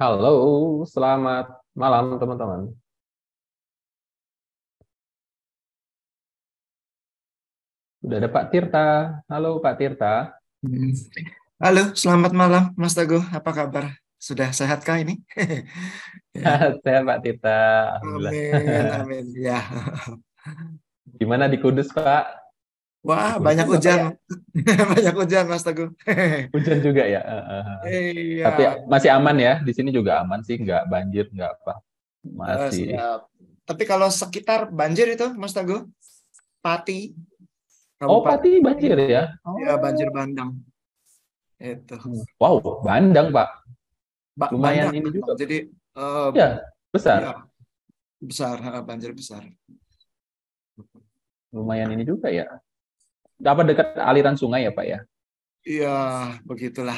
Halo, selamat malam teman-teman. Udah ada Pak Tirta. Halo Pak Tirta. Hmm. Halo, selamat malam Mas Teguh. Apa kabar? Sudah sehatkah ini? Ya, Saya Pak Tirta. Alhamdulillah. amin, amin. Ya, Gimana di Kudus Pak? wah Di Kudus banyak kan Bapak hujan, ya? banyak hujan Mas Teguh. Hujan juga ya. Tapi Iya, masih aman ya. Di sini juga aman sih. Nggak banjir, nggak apa. Masih. siap. Tapi kalau sekitar banjir itu Mas Teguh, Pati, Oh, Kabupaten Pati Pati, banjir ya? ya banjir Oh. bandang itu. Wow, Bandang Pak. Lumayan Bandang, ini bandang. juga. Jadi eh, Ya, ya besar. besar, banjir besar. Lumayan ini juga ya. Apa dekat aliran sungai ya Pak ya? Iya, begitulah.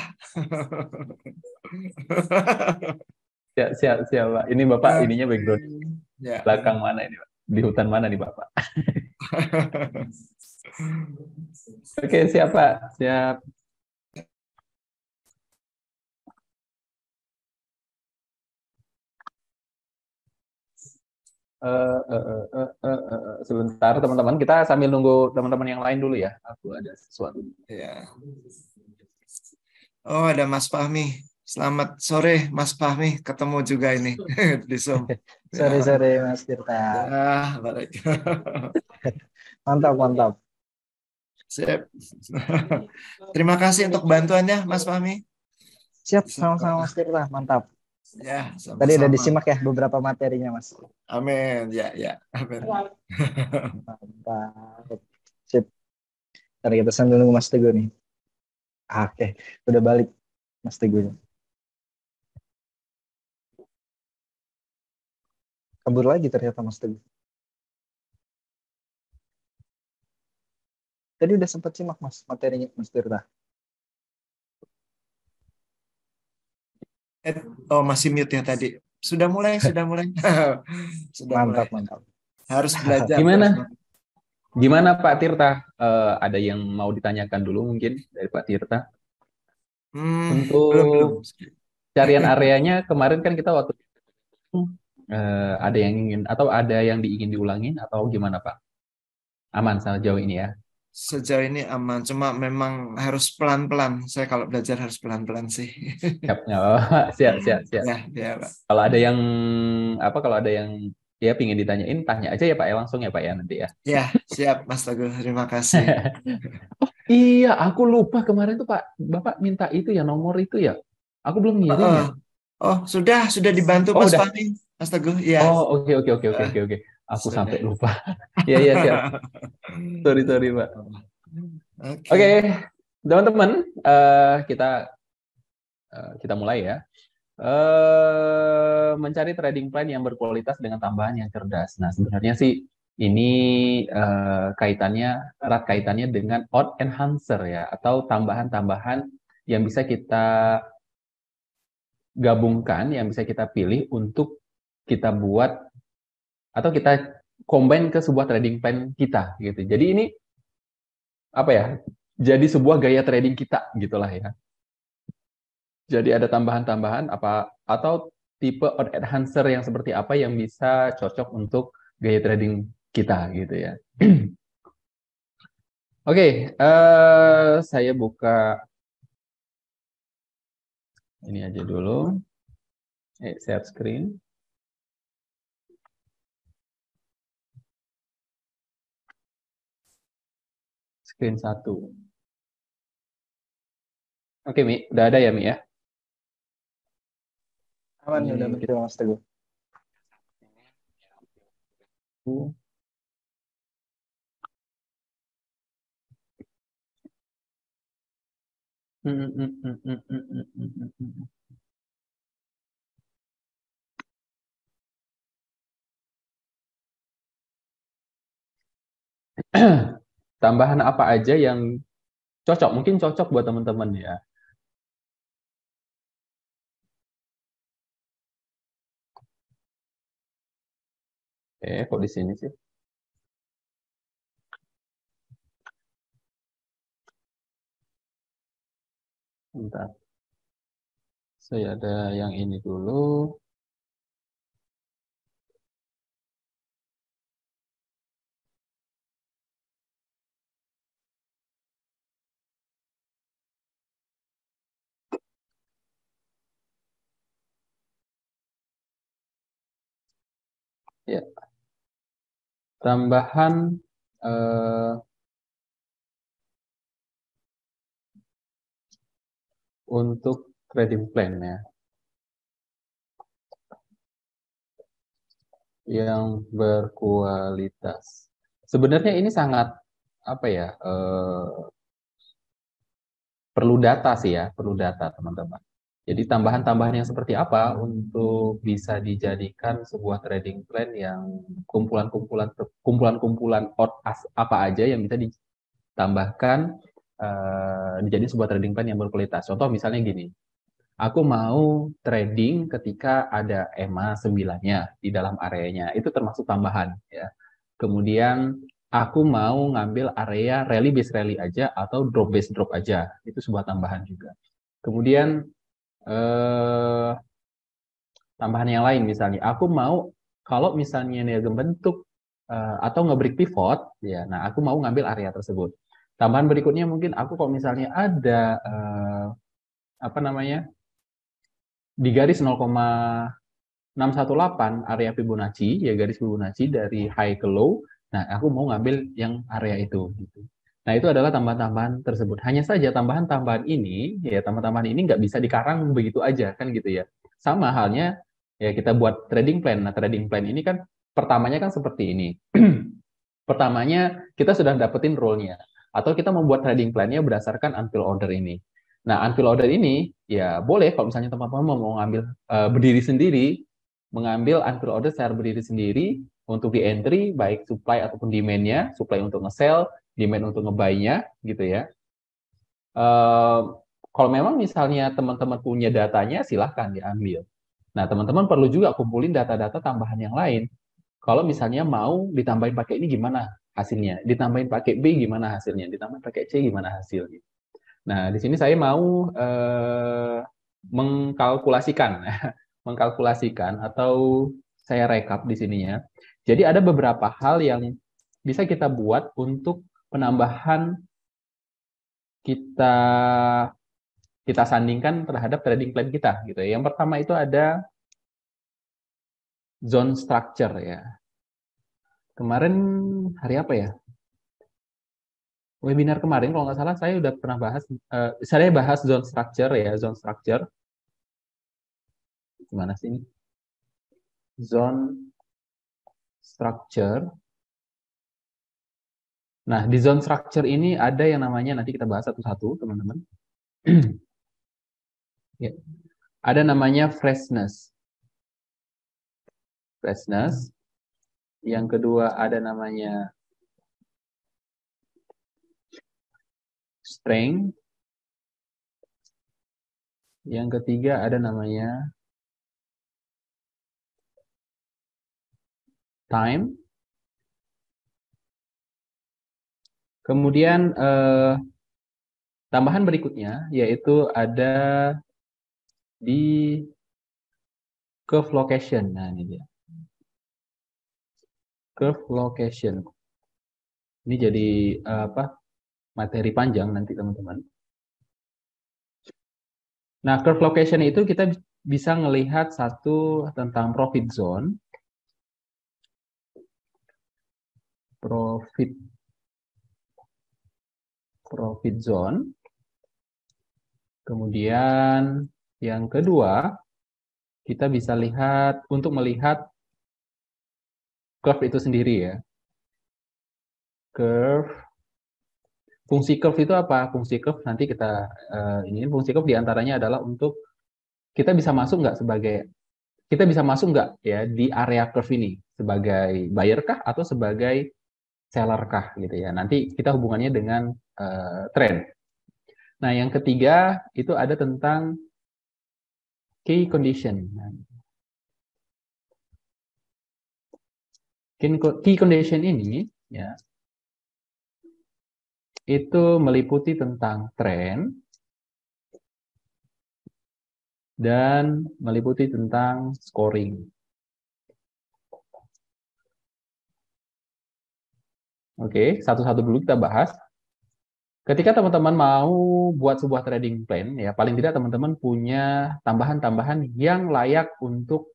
Siap, siap, siap Pak. Ini Bapak Oke. ininya background Ya. belakang mana ini Pak? Di hutan mana nih Bapak? Oke, siap Pak. Siap. Sebentar teman-teman, kita sambil nunggu teman-teman yang lain dulu ya. Aku ada sesuatu. Ya. Oh, ada Mas Fahmi. Selamat sore, Mas Fahmi. Ketemu juga ini di Zoom. Ya, Sore-sore Mas Tirta. ya, baik. Mantap, mantap. Sip. Terima kasih untuk bantuannya, Mas Fahmi. Siap, sama-sama Sama- Mas Tirta. Mantap. Ya, Tadi udah sama-sama. disimak ya beberapa materinya, Mas. Amin. Ya, ya. Amin. Mantap. Sip. Tadi kita sambil nunggu Mas Teguh nih. Oke, udah balik Mas Teguh. Kabur lagi ternyata Mas Teguh. Tadi udah sempat simak Mas materinya Mas Tirta. Eh, oh, masih mute ya tadi. Sudah mulai, sudah mulai. Sudah mulai. Mantap, mantap. Harus belajar terus. Gimana? Gimana Pak Tirta? Ada yang mau ditanyakan dulu mungkin dari Pak Tirta? Belum, belum. Untuk carian areanya kemarin kan kita waktu itu ada yang ingin atau ada yang diingin diulangin atau gimana Pak? Aman sejauh ini ya? Sejauh ini aman, cuma memang harus pelan-pelan. Saya kalau belajar harus pelan-pelan sih. Siap, oh, siap, siap, siap. Ya, ya, Pak. Kalau ada yang apa? Kalau ada yang ya pingin ditanyain, tanya aja ya Pak ya langsung ya Pak ya nanti ya. Ya, siap, Mas Teguh. Terima kasih. Iya, aku lupa kemarin tuh Pak, Bapak minta itu ya nomor itu ya. Aku belum ngirim Oh, ya. oh, sudah dibantu Oh Mas udah. Fahmi, Mas Teguh. Ya, Oh oke oke oke oke eh, oke oke. Aku sudah. sampai lupa. Iya iya siap. Sorry sorry Pak. Oke, Oke. teman-teman, kita mulai ya. Mencari trading plan yang berkualitas dengan tambahan yang cerdas. Nah, sebenarnya sih ini erat kaitannya dengan odd enhancer ya, atau tambahan-tambahan yang bisa kita gabungkan, yang bisa kita pilih untuk kita buat atau kita combine ke sebuah trading plan kita gitu. Jadi ini apa ya? Jadi sebuah gaya trading kita gitulah ya. Jadi ada tambahan-tambahan apa atau tipe odd enhancer yang seperti apa yang bisa cocok untuk gaya trading kita gitu ya. Oke, saya buka ini aja dulu. Share screen. Screen satu. Oke, Mi. Udah ada ya, Mi ya? Aman ya, udah Ini muncul Mas Teguh. kita tambahan apa aja yang cocok? Mungkin cocok buat teman-teman ya. Kok di sini sih? Bentar. Saya ada yang ini dulu. Ya, tambahan untuk trading plan ya, yang berkualitas. Sebenarnya ini sangat apa ya? Perlu data sih ya, perlu data teman-teman. Jadi tambahan-tambahan yang seperti apa untuk bisa dijadikan sebuah trading plan yang kumpulan-kumpulan apa aja yang bisa ditambahkan dijadiin sebuah trading plan yang berkualitas. Contoh misalnya gini, aku mau trading ketika ada EMA 9-nya di dalam areanya, itu termasuk tambahan ya. Kemudian aku mau ngambil area rally base rally aja atau drop base drop aja, itu sebuah tambahan juga. Kemudian tambahan yang lain misalnya, aku mau kalau misalnya niaga bentuk atau nge-break pivot, ya, nah aku mau ngambil area tersebut. Tambahan berikutnya mungkin aku kalau misalnya ada apa namanya di garis 0,618 area Fibonacci, ya garis Fibonacci dari high ke low, nah aku mau ngambil yang area itu. Gitu. Nah itu adalah tambahan-tambahan tersebut. Hanya saja tambahan-tambahan ini, ya tambahan-tambahan ini nggak bisa dikarang begitu aja kan gitu ya. Sama halnya ya kita buat trading plan. Nah trading plan ini kan pertamanya kan seperti ini. Pertamanya kita sudah dapetin role-nya. Atau kita membuat trading plan-nya berdasarkan unfill order ini. Nah, unfill order ini ya boleh kalau misalnya teman-teman mau ngambil berdiri sendiri, mengambil unfill order secara berdiri sendiri untuk di entry baik supply ataupun demand-nya, supply untuk nge-sell, demand untuk nge-buy-nya gitu ya. Kalau memang misalnya teman-teman punya datanya silahkan diambil. Nah, teman-teman perlu juga kumpulin data-data tambahan yang lain. Kalau misalnya mau ditambahin pakai ini gimana hasilnya, ditambahin pakai B gimana hasilnya, ditambahin pakai C gimana hasilnya. Nah, di sini saya mau mengkalkulasikan, mengkalkulasikan atau saya rekap di sininya. Jadi ada beberapa hal yang bisa kita buat untuk penambahan kita kita sandingkan terhadap trading plan kita gitu ya. Yang pertama itu ada zone structure ya. Kemarin hari apa ya? Webinar kemarin kalau nggak salah saya udah pernah bahas saya bahas zone structure ya, zone structure. Gimana sih ini? Zone structure. Nah, di zone structure ini ada yang namanya, nanti kita bahas satu-satu, teman-teman. Ya. Ada namanya freshness. Freshness. Yang kedua ada namanya strength. Yang ketiga ada namanya time. Kemudian tambahan berikutnya yaitu ada di curve location. Nah, ini dia. Curve location. Ini jadi apa? Materi panjang nanti teman-teman. Nah, curve location itu kita bisa melihat satu tentang profit zone. Profit zone. Kemudian yang kedua, kita bisa lihat untuk melihat curve itu sendiri ya. Curve. Fungsi curve itu apa? Fungsi curve nanti kita ini fungsi curve diantaranya adalah untuk kita bisa masuk nggak ya di area curve ini sebagai buyer kah atau sebagai seller kah gitu ya. Nanti kita hubungannya dengan trend. Nah, yang ketiga itu ada tentang key condition. Key condition ini ya itu meliputi tentang tren dan meliputi tentang scoring. Oke, satu-satu dulu kita bahas. Ketika teman-teman mau buat sebuah trading plan, ya paling tidak teman-teman punya tambahan-tambahan yang layak untuk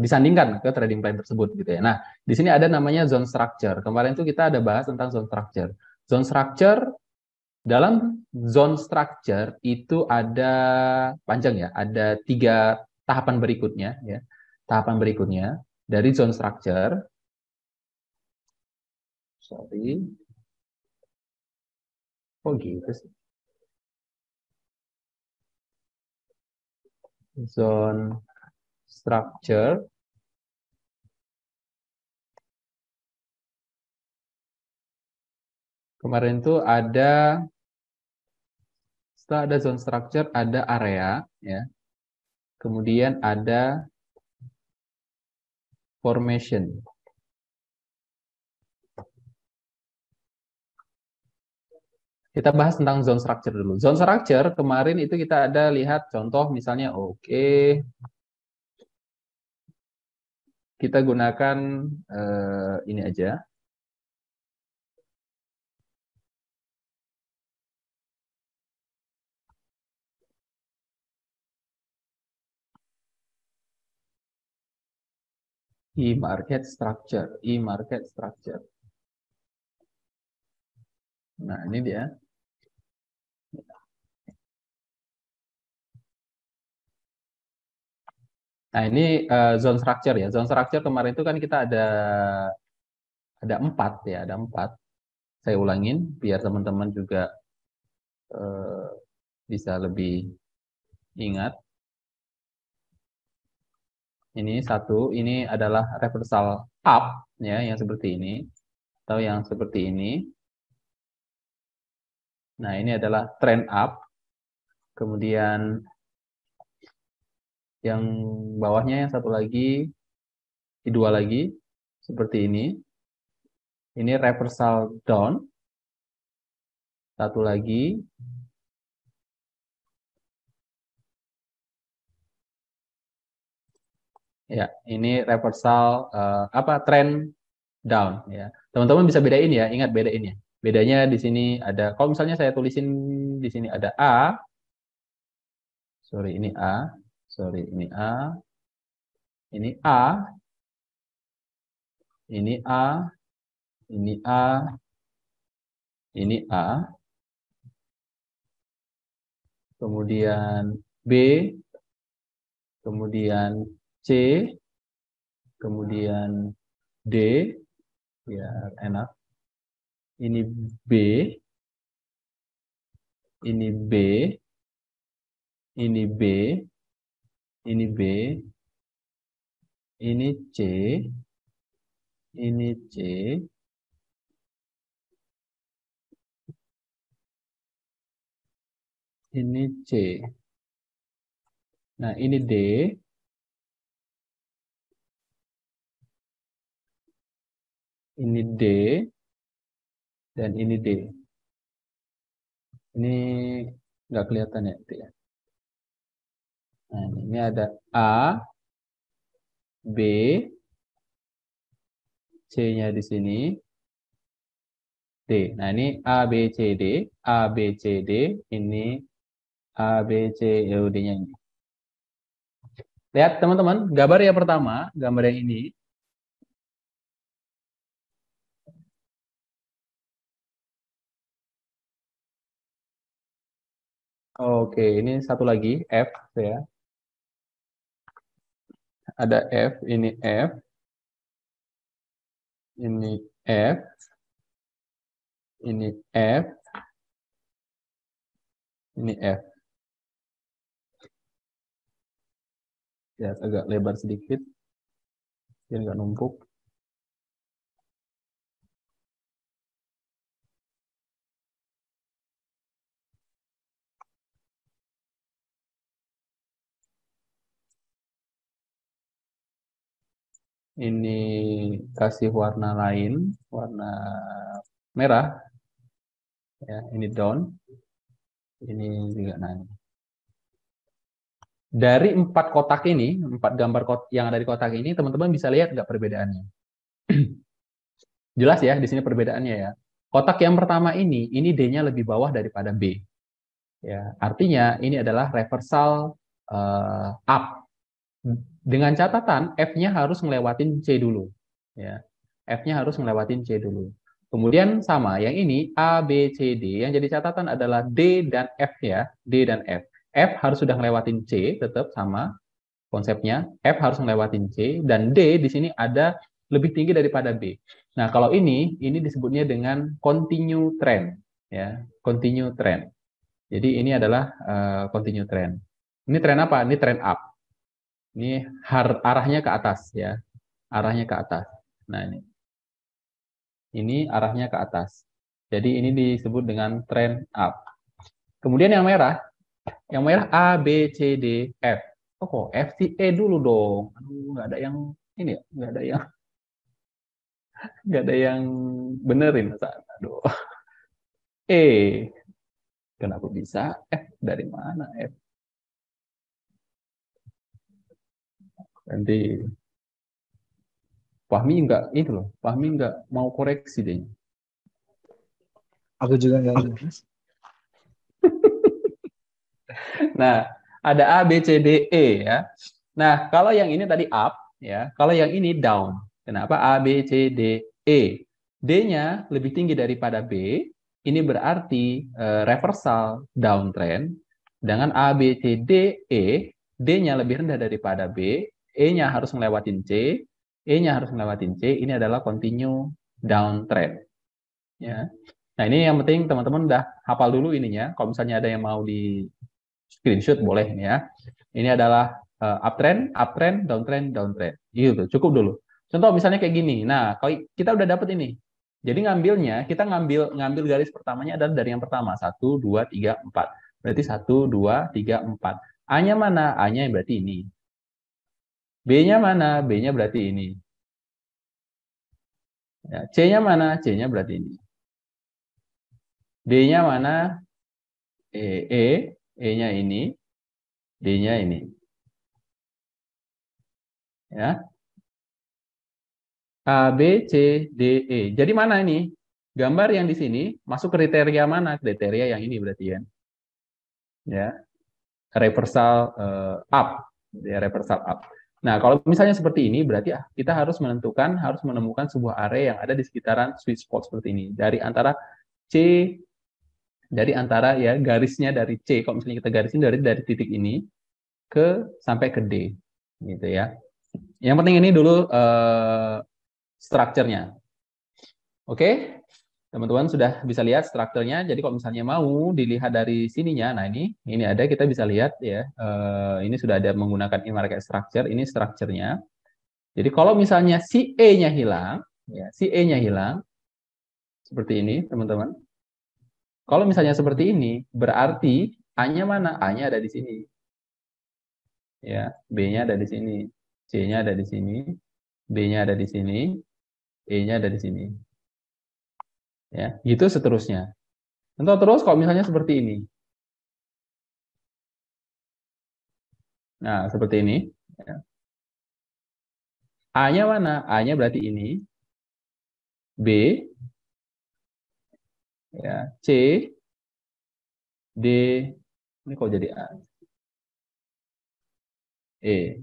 disandingkan ke trading plan tersebut gitu ya. Nah, di sini ada namanya zone structure. Kemarin itu kita ada bahas tentang zone structure. Zone structure, dalam zone structure itu ada panjang ya, ada 3 tahapan berikutnya ya. Tahapan berikutnya dari zone structure. Sorry. Oh gitu sih. Zone structure. Kemarin itu ada, setelah ada zone structure, ada area, ya. Kemudian ada formation. Kita bahas tentang zone structure dulu. Zone structure kemarin itu kita ada lihat contoh misalnya, oke, kita gunakan ini aja. E-market structure, e-market structure. Nah, ini dia. Nah, ini zone structure ya. Zone structure kemarin itu kan kita ada 4 ya, ada 4. Saya ulangin biar teman-teman juga bisa lebih ingat. Ini satu, ini adalah reversal up ya, yang seperti ini atau yang seperti ini. Nah, ini adalah trend up. Kemudian yang bawahnya yang satu lagi, dua lagi seperti ini. Ini reversal down. Satu lagi. Ya, ini reversal trend down ya. Teman-teman bisa bedain ya, ingat bedain ya. Bedanya di sini ada, kalau misalnya saya tulisin di sini ada A, sorry ini A, sorry ini A, ini A, ini A, ini A, ini A, kemudian B, kemudian C, kemudian D, biar enak. Ini B, ini B, ini B, ini B, ini C, ini C, ini C. Nah, ini D, ini D, dan ini D. Ini nggak kelihatan ya. Nah, ini ada A, B, C-nya di sini, D. Nah, ini A, B, C, D, A, B, C, D, ini A, B, C, E, D-nya ini. Lihat teman-teman, gambar yang pertama, gambar yang ini. Oke, ini satu lagi, F ya. Ada F, ini F, ini F, ini F, ini F. Ya, agak lebar sedikit, biar nggak numpuk. Ini kasih warna lain, warna merah. Ya, ini down. Ini juga naik. Dari 4 kotak ini, 4 gambar yang ada di kotak ini, teman-teman bisa lihat nggak perbedaannya? Jelas ya, di sini perbedaannya ya. Kotak yang pertama ini D-nya lebih bawah daripada B. Ya, artinya ini adalah reversal up. Dengan catatan F-nya harus ngelewatin C dulu. Ya, F-nya harus ngelewatin C dulu. Kemudian sama, yang ini A, B, C, D. Yang jadi catatan adalah D dan F ya, D dan F. F harus sudah ngelewatin C, tetap sama konsepnya. F harus ngelewatin C, dan D di sini ada lebih tinggi daripada B. Nah, kalau ini disebutnya dengan continue trend. Ya, continue trend. Jadi ini adalah continue trend. Ini tren apa? Ini tren up. Ini arahnya ke atas ya, arahnya ke atas. Nah ini arahnya ke atas. Jadi ini disebut dengan trend up. Kemudian yang merah A, B, C, D, F. Oh kok F, C, E dulu dong. Aduh, nggak ada yang ini ya, nggak ada yang benerin. Aduh. E, kenapa bisa? F dari mana F? Nanti Fahmi nggak mau koreksi deh. Aku juga nggak ingat. Nah, ada A, B, C, D, E ya. Nah, kalau yang ini tadi up ya, kalau yang ini down. Kenapa? A, B, C, D, E. D-nya lebih tinggi daripada B, ini berarti reversal downtrend. Dengan A, B, C, D, E, D-nya lebih rendah daripada B, E-nya harus ngelewatin C, E-nya harus ngelewatin C, ini adalah continue downtrend. Ya. Nah, ini yang penting teman-teman udah hafal dulu ininya. Kalau misalnya ada yang mau di screenshot boleh ya. Ini adalah uptrend, uptrend, downtrend, downtrend. Gitu, cukup dulu. Contoh misalnya kayak gini. Nah, kalau kita udah dapet ini. Jadi kita ngambil garis pertamanya adalah dari yang pertama. 1, 2, 3, 4. Berarti 1, 2, 3, 4. A-nya mana? A-nya berarti ini. B-nya mana? B-nya berarti ini. Ya, C-nya mana? C-nya berarti ini. D-nya mana? E-nya ini. D-nya ini. Ya. A, B, C, D, E. Jadi mana ini? Gambar yang di sini masuk kriteria mana? Kriteria yang ini berarti ya. Ya. Reversal up. Ya, reversal up. Nah, kalau misalnya seperti ini berarti kita harus menemukan sebuah area yang ada di sekitaran sweet spot seperti ini. Dari antara ya garisnya dari C, kalau misalnya kita garisin dari titik ini sampai ke D. Gitu ya. Yang penting ini dulu strukturnya. Oke, teman-teman sudah bisa lihat strukturnya. Jadi kalau misalnya mau dilihat dari sininya, nah ini ada, kita bisa lihat ya. Ini sudah ada menggunakan in-market structure. Ini strukturnya. Jadi kalau misalnya si E-nya hilang, ya si E-nya hilang seperti ini, teman-teman. Kalau misalnya seperti ini, berarti A-nya mana? A-nya ada di sini. Ya, B-nya ada di sini, C-nya ada di sini, D-nya ada di sini, E-nya ada di sini. Ya, gitu seterusnya. Contoh terus kalau misalnya seperti ini. Nah, seperti ini. Ya. A-nya mana? A-nya berarti ini. B, ya, C, D, ini kok jadi A. E.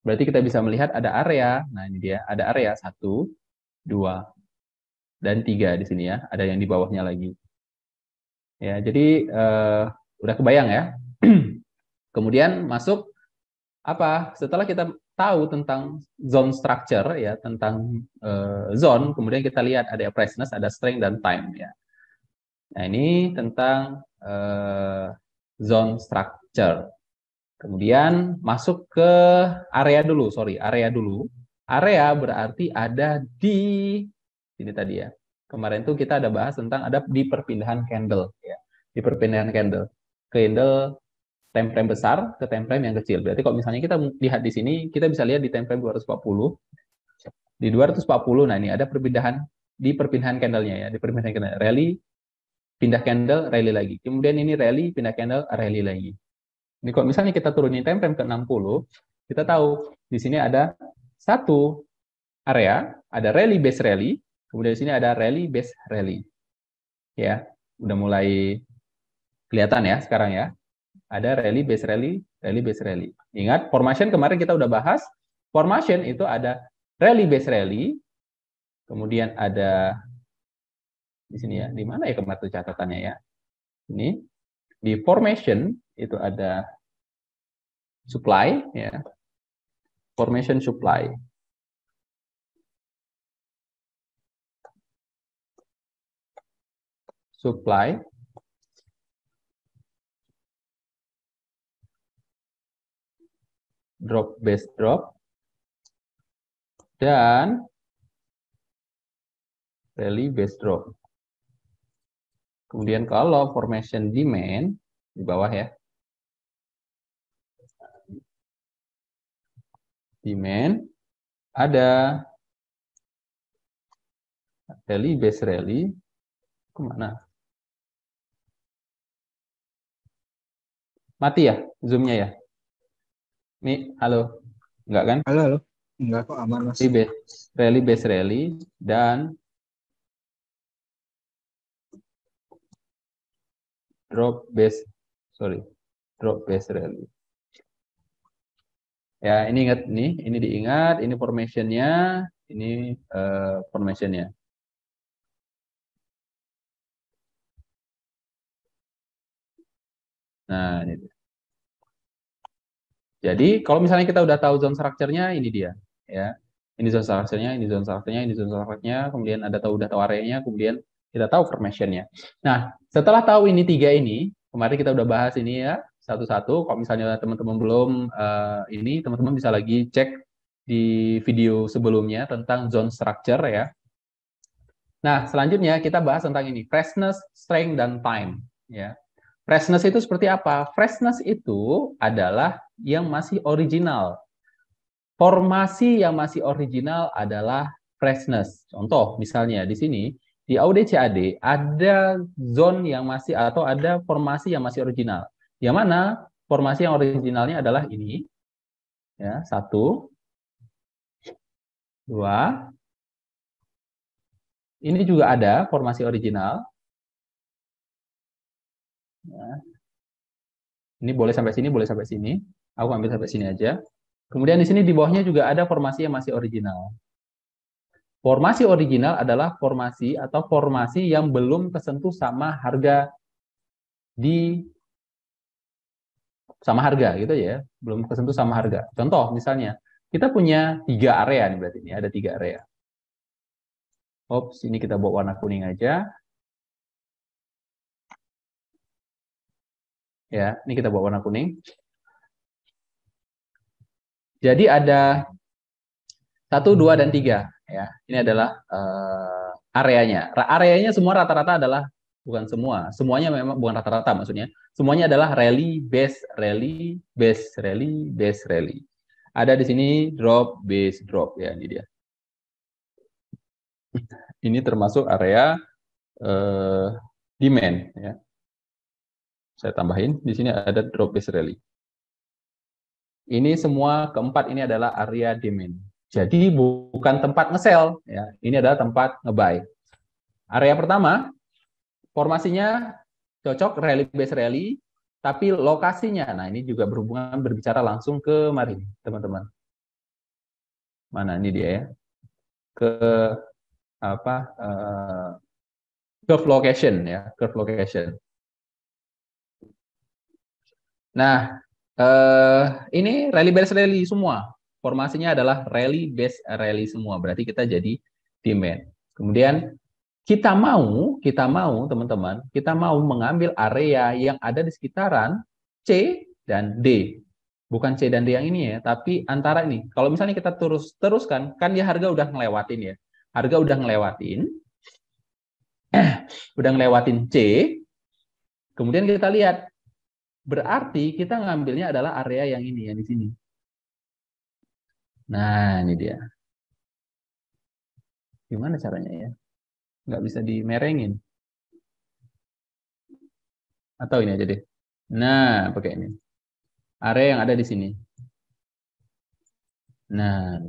Berarti kita bisa melihat ada area. Nah, ini dia. Ada area 1, 2, dan 3 di sini ya. Ada yang di bawahnya lagi. Ya, jadi udah kebayang ya. Kemudian masuk apa? Setelah kita tahu tentang zone structure ya, tentang zone, kemudian kita lihat ada freshness, ada strength dan time ya. Nah, ini tentang zone structure. Kemudian masuk ke area dulu, area dulu. Area berarti ada di sini tadi ya. Kemarin tuh kita ada bahas tentang ada di perpindahan candle ya. Di perpindahan candle. Candle time frame besar ke time frame yang kecil. Berarti kalau misalnya kita lihat di sini, kita bisa lihat di time frame 240. Di 240, nah ini ada perpindahan di perpindahan candle-nya ya, di perpindahan candle. Rally, pindah candle, rally lagi. Kemudian ini rally, pindah candle, rally lagi. Ini kalau misalnya kita turunin time frame ke 60, kita tahu di sini ada satu area, ada rally base rally, kemudian di sini ada rally base rally. Ya, udah mulai kelihatan ya sekarang ya. Ada rally base rally, rally base rally. Ingat, formation kemarin kita udah bahas. Formation itu ada rally base rally, kemudian ada di sini ya. Di mana ya kemarin tuh catatannya ya? Ini di formation itu ada supply ya. Formation supply. Supply drop base drop dan rally base drop. Kemudian kalau formation demand di bawah ya. Demand ada rally base rally kemana? Mati ya zoomnya ya? Nih, halo, enggak kan? Halo, halo. Enggak kok, aman Mas. Rally base rally dan drop base rally. Ya, ini ingat nih, ini diingat, ini formation-nya, ini formation-nya. Nah, ini dia. Jadi, kalau misalnya kita udah tahu zone structure-nya, ini dia, ya. Ini zone structure-nya, ini zone structure-nya, ini zone structure-nya, kemudian udah tahu area-nya, kemudian kita tahu formation-nya. Nah, setelah tahu ini tiga ini, kemarin kita udah bahas ini ya, satu-satu. Kalau misalnya teman-teman belum ini, teman-teman bisa lagi cek di video sebelumnya tentang zone structure ya. Nah, selanjutnya kita bahas tentang ini, freshness, strength, dan time. Ya. Freshness itu seperti apa? Freshness itu adalah yang masih original. Formasi yang masih original adalah freshness. Contoh, misalnya di sini, di AUD-CAD ada zone yang masih, atau ada formasi yang masih original. Yang mana formasi yang originalnya adalah ini. Ya, 1, 2, ini juga ada formasi original. Ya. Ini boleh sampai sini, boleh sampai sini. Aku ambil sampai sini aja. Kemudian di sini di bawahnya juga ada formasi yang masih original. Formasi original adalah formasi atau formasi yang belum kesentuh sama harga gitu ya, belum kesentuh sama harga. Contoh misalnya kita punya 3 area nih, berarti ini ada 3 area. Ops, ini kita bawa warna kuning aja. Ya, ini kita bawa warna kuning. Jadi ada 1, 2, dan 3. Ya, ini adalah areanya. Areanya semua rata-rata adalah, bukan semua, semuanya memang bukan rata-rata maksudnya. Semuanya adalah rally, base, rally, base, rally, base, rally. Ada di sini drop, base, drop ya, ini dia. Ini termasuk area demand ya. Saya tambahin di sini ada drop, base, rally. Ini semua keempat ini adalah area demand. Jadi bukan tempat nge-sell ya. Ini adalah tempat nge-buy. Area pertama formasinya cocok rally base rally, tapi lokasinya, nah ini juga berhubungan berbicara langsung ke mari teman-teman. Mana ini dia ya? Ke apa? Curve location ya, curve location. Nah, ini rally base rally semua. Formasinya adalah rally base rally semua. Berarti kita jadi demand. Kemudian kita mau teman-teman, kita mau mengambil area yang ada di sekitaran C dan D. Bukan C dan D yang ini ya, tapi antara ini. Kalau misalnya kita teruskan, kan dia harga udah ngelewatin ya. Harga udah ngelewatin C. Kemudian kita lihat, berarti kita ngambilnya adalah area yang ini, yang di sini. Nah, ini dia. Gimana caranya ya? Nggak bisa dimerengin. Atau ini aja deh. Nah, pakai ini. area yang ada di sini. Nah,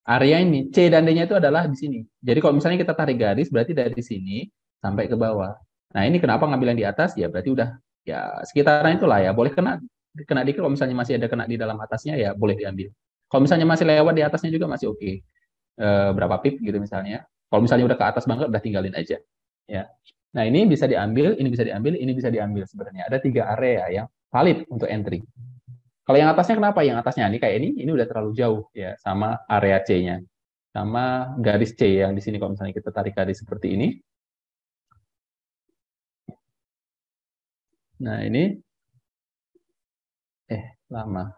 area ini C dan D-nya itu adalah di sini. Jadi kalau misalnya kita tarik garis, berarti dari sini sampai ke bawah. Nah, ini kenapa ngambil yang di atas? Ya berarti udah ya sekitaran itulah ya. Boleh kena dikit, kalau misalnya masih ada kena di dalam atasnya ya boleh diambil. Kalau misalnya masih lewat di atasnya juga masih oke. Berapa pip gitu misalnya. Kalau misalnya udah ke atas banget udah tinggalin aja. Ya. Nah, ini bisa diambil, ini bisa diambil, ini bisa diambil sebenarnya. Ada 3 area yang valid untuk entry. Kalau yang atasnya kenapa? Yang atasnya ini kayak ini udah terlalu jauh ya sama area C-nya. Sama garis C yang di sini kalau misalnya kita tarik garis seperti ini. Nah, ini lama.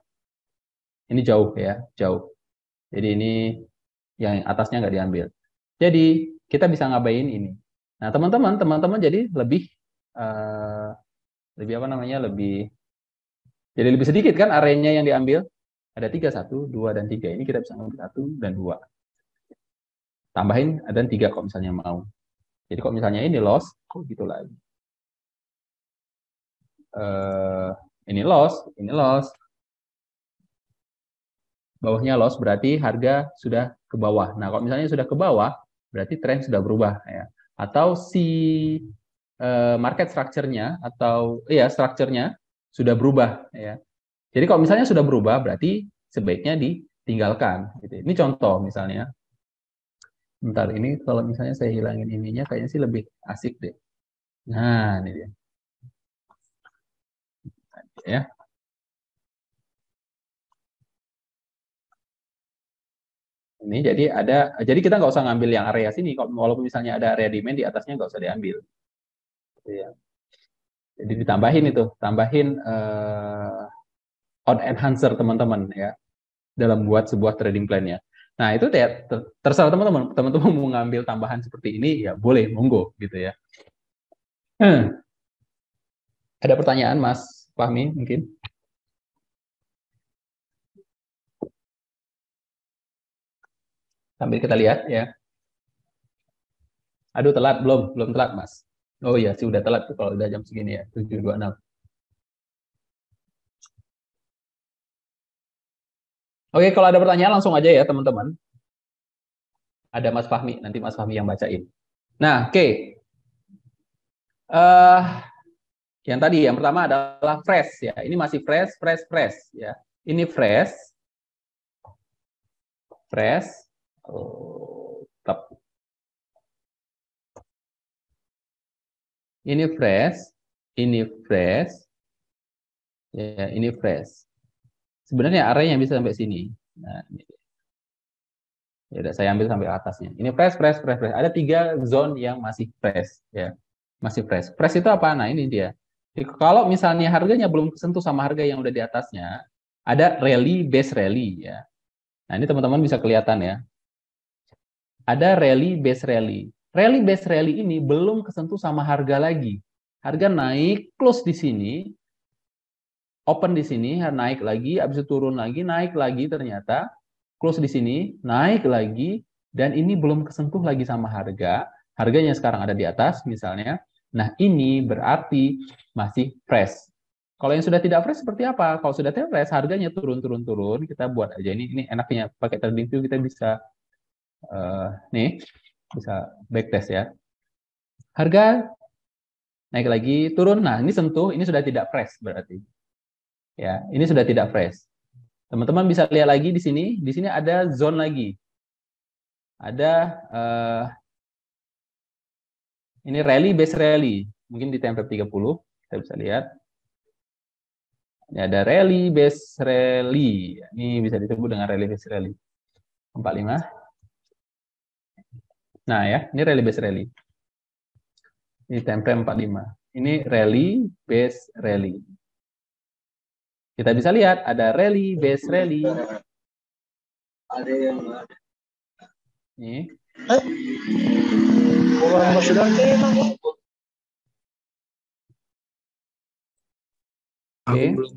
Ini jauh ya, jauh. Jadi ini yang atasnya nggak diambil. Jadi kita bisa ngabain ini. Nah, teman-teman jadi lebih lebih apa namanya? Jadi lebih sedikit kan areanya yang diambil. Ada 3, 1, 2, dan 3. Ini kita bisa ngambil 1 dan 2. Tambahin dan 3 kalau misalnya mau. Jadi kalau misalnya ini loss, kok gitu lagi. Ini loss. Bawahnya loss berarti harga sudah ke bawah. Nah, kalau misalnya sudah ke bawah, berarti tren sudah berubah ya. Atau si market structure-nya atau structure-nya sudah berubah ya. Jadi kalau misalnya sudah berubah berarti sebaiknya ditinggalkan gitu. Ini contoh misalnya. Bentar, ini kalau misalnya saya hilangin ininya kayaknya sih lebih asik deh. Nah, ini dia. Ya. Ini jadi kita nggak usah ngambil yang area sini. Walaupun misalnya ada area demand di atasnya nggak usah diambil. Gitu ya. Jadi tambahin odd enhancer teman-teman ya dalam buat sebuah trading plan-nya. Nah, itu terserah teman-teman. Teman-teman mau ngambil tambahan seperti ini ya boleh, monggo gitu ya. Ada pertanyaan Mas Fahmi mungkin? Sambil kita lihat ya. Aduh, telat belum telat Mas. Oh iya sih udah telat tuh kalau udah jam segini ya, 7.26. Oke, kalau ada pertanyaan langsung aja ya teman-teman. Ada Mas Fahmi, nanti Mas Fahmi yang bacain. Nah, oke. Yang tadi yang pertama adalah fresh ya. Ini masih fresh ya. Ini fresh. Ini fresh. Ya, ini fresh. Sebenarnya area yang bisa sampai sini. Nah, ini. Ya udah saya ambil sampai atasnya. Ini fresh. Ada 3 zone yang masih fresh ya. Masih fresh. Fresh itu apa? Nah, ini dia. Jadi, kalau misalnya harganya belum kesentuh sama harga yang udah di atasnya, ada rally base rally ya. Nah, ini teman-teman bisa kelihatan ya. Ada rally base rally. Rally base rally ini belum kesentuh sama harga lagi. Harga naik, close di sini, open di sini, naik lagi, habis itu turun lagi, naik lagi ternyata, close di sini, naik lagi, dan ini belum kesentuh lagi sama harga. Harganya sekarang ada di atas misalnya. Nah, ini berarti masih fresh. Kalau yang sudah tidak fresh seperti apa? Kalau sudah tidak fresh, harganya turun, kita buat aja. Ini enaknya pakai TradingView kita bisa nih, bisa backtest ya. Harga naik lagi, turun. Nah, ini sentuh, ini sudah tidak fresh berarti. Ya, ini sudah tidak fresh. Teman-teman bisa lihat lagi di sini. Di sini ada zone lagi. Ada ini rally base rally. Mungkin di template 30 kita bisa lihat. Ini ada rally base rally. Ini bisa disebut dengan rally base rally. 45. Nah ya, ini rally base rally. Ini template 45. Ini rally base rally. Kita bisa lihat ada rally base rally. Ini. Aku belum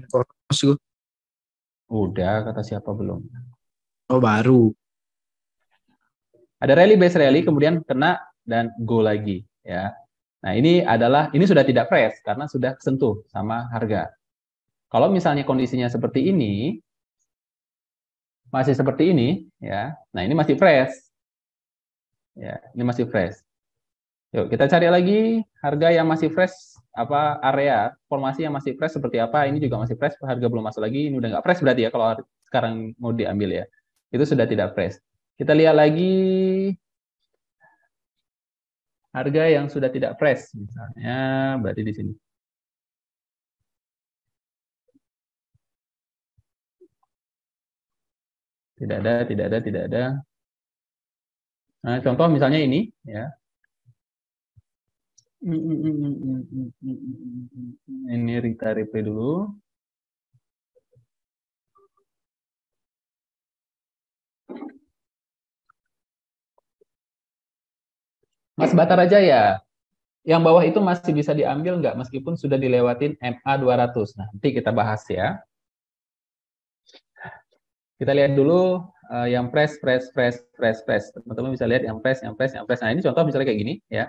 masuk. Udah, kata siapa belum? Oh, baru. Ada rally base rally, kemudian kena dan go lagi ya. Nah, ini sudah tidak fresh karena sudah sentuh sama harga. Kalau misalnya kondisinya seperti ini, masih seperti ini, ya. Nah, ini masih fresh. Ya, ini masih fresh. Yuk, kita cari lagi harga yang masih fresh, apa area formasi yang masih fresh seperti apa. Ini juga masih fresh, harga belum masuk lagi. Ini udah nggak fresh berarti ya kalau sekarang mau diambil ya. Itu sudah tidak fresh. Kita lihat lagi harga yang sudah tidak fresh, misalnya berarti di sini. Tidak ada, tidak ada, tidak ada. Nah, contoh misalnya ini, ya. Ini Rita replay dulu. Mas Batara Jaya, yang bawah itu masih bisa diambil nggak meskipun sudah dilewatin MA 200. Nah, nanti kita bahas ya. Kita lihat dulu yang press. Teman-teman bisa lihat yang press. Nah, ini contoh misalnya kayak gini ya.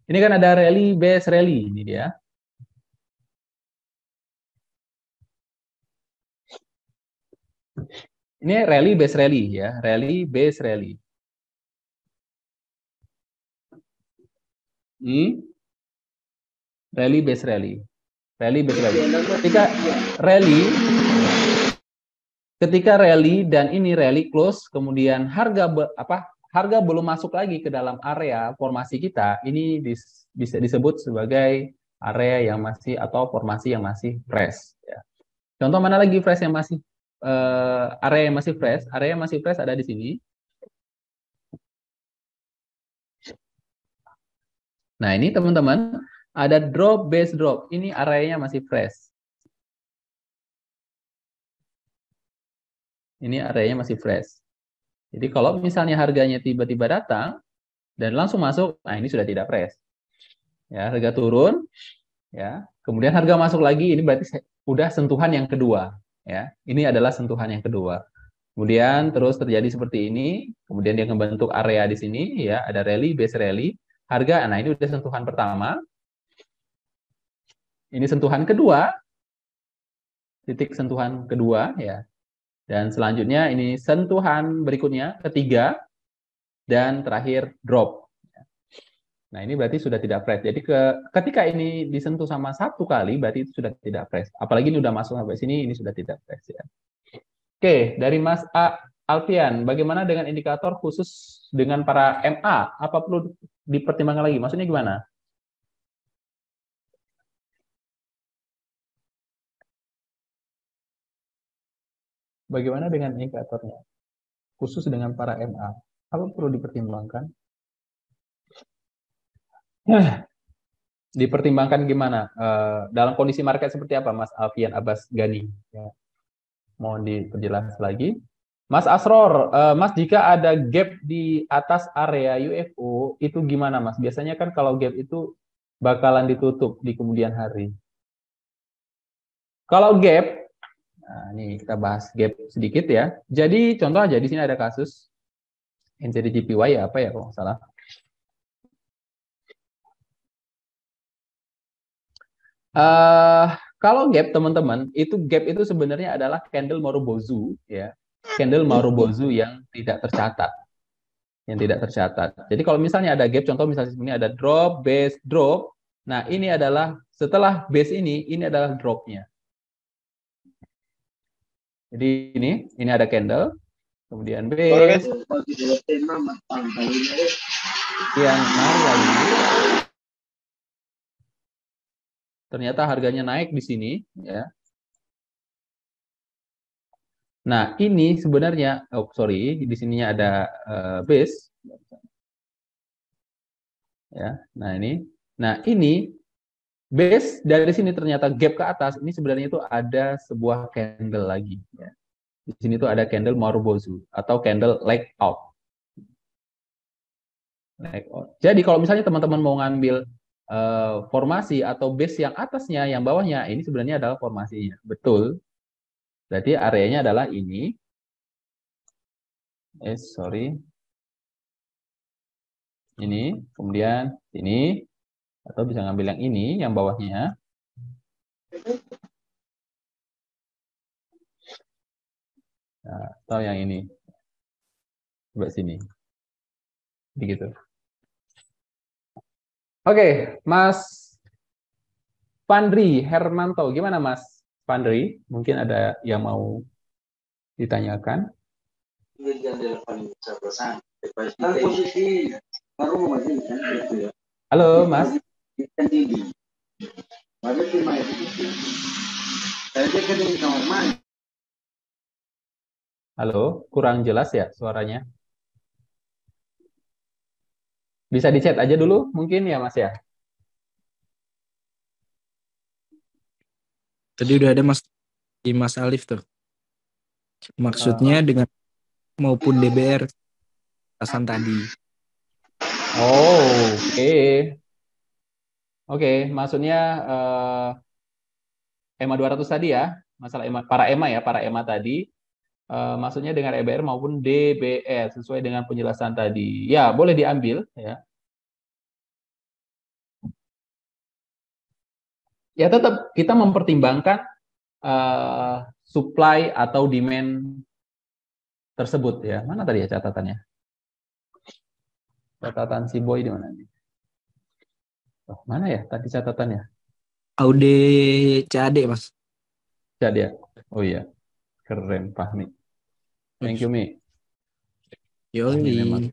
Ini kan ada rally base rally, ini dia. Ini rally base rally ya, rally base rally. Rally base rally. Rally base rally. Ketika rally dan ini rally close, kemudian harga belum masuk lagi ke dalam area formasi kita, ini bisa disebut sebagai area yang masih atau formasi yang masih fresh. Ya. Contoh mana lagi fresh yang masih area yang masih fresh? Area yang masih fresh ada di sini. Nah ini teman-teman ada drop base drop. Ini areanya masih fresh. Ini areanya masih fresh. Jadi kalau misalnya harganya tiba-tiba datang dan langsung masuk, nah ini sudah tidak fresh. Ya, harga turun, ya. Kemudian harga masuk lagi, ini berarti udah sentuhan yang kedua, ya. Ini adalah sentuhan yang kedua. Kemudian terus terjadi seperti ini, kemudian dia membentuk area di sini, ya, ada rally, base rally. Harga, nah ini udah sentuhan pertama. Ini sentuhan kedua, titik sentuhan kedua, ya. Dan selanjutnya ini sentuhan berikutnya, ketiga, dan terakhir drop. Nah, ini berarti sudah tidak fresh. Jadi ketika ini disentuh sama satu kali, berarti itu sudah tidak fresh. Apalagi ini sudah masuk sampai sini, ini sudah tidak fresh. Ya. Oke, dari Mas Alfian, bagaimana dengan indikator khusus dengan para MA? Apa perlu dipertimbangkan lagi? Maksudnya gimana? Bagaimana dengan indikatornya? Khusus dengan para MA. Apa perlu dipertimbangkan? Dipertimbangkan gimana? Dalam kondisi market seperti apa, Mas Alfian Abbas Gani? Ya. Mohon diperjelas lagi. Mas Asror, Mas jika ada gap di atas area UFO, itu gimana Mas? Biasanya kan kalau gap itu bakalan ditutup di kemudian hari. Kalau gap, nah ini kita bahas gap sedikit ya. Jadi contoh aja, di sini ada kasus NZDJPY ya, apa ya kalau nggak salah. Kalau gap teman-teman, gap itu sebenarnya adalah candle Marubozu ya. Candle Marubozu yang tidak tercatat. Jadi kalau misalnya ada gap, contoh misalnya ini ada drop, base, drop. Nah, ini adalah setelah base ini adalah dropnya. Jadi ini ada candle, kemudian base, yang naik lagi. Ternyata harganya naik di sini, ya. Nah, ini sebenarnya, di sininya ada base, ya. Nah ini base dari sini ternyata gap ke atas. Ini sebenarnya itu ada sebuah candle lagi. Ya. Di sini tuh ada candle Marubozu atau candle leg out. Jadi kalau misalnya teman-teman mau ngambil formasi atau base yang atasnya, yang bawahnya, ini sebenarnya adalah formasinya. Betul. Berarti areanya adalah ini. Ini, kemudian ini, Atau bisa ngambil yang ini, yang bawahnya. Nah, atau yang ini. Coba sini. Begitu. Oke, Mas Pandri Hermanto. Gimana Mas Pandri? Mungkin ada yang mau ditanyakan? Halo Mas. Halo, kurang jelas ya suaranya. Bisa di chat aja dulu mungkin ya Mas ya. Tadi udah ada Mas Alif tuh. Maksudnya dengan maupun DBR atasan tadi. Oh, oke. Oke, maksudnya EMA 200 tadi ya. Masalah EMA, para EMA tadi. Maksudnya dengan EBR maupun DBR sesuai dengan penjelasan tadi. Ya, boleh diambil ya. Ya tetap kita mempertimbangkan supply atau demand tersebut ya. Mana tadi ya catatannya? Catatan si Boy di mana nih? Oh, mana ya tadi catatannya? Aude CAD, Mas. Jadi ya. Oh iya, keren Fahmi. Thank you Mi. Fahmi memang Yoi.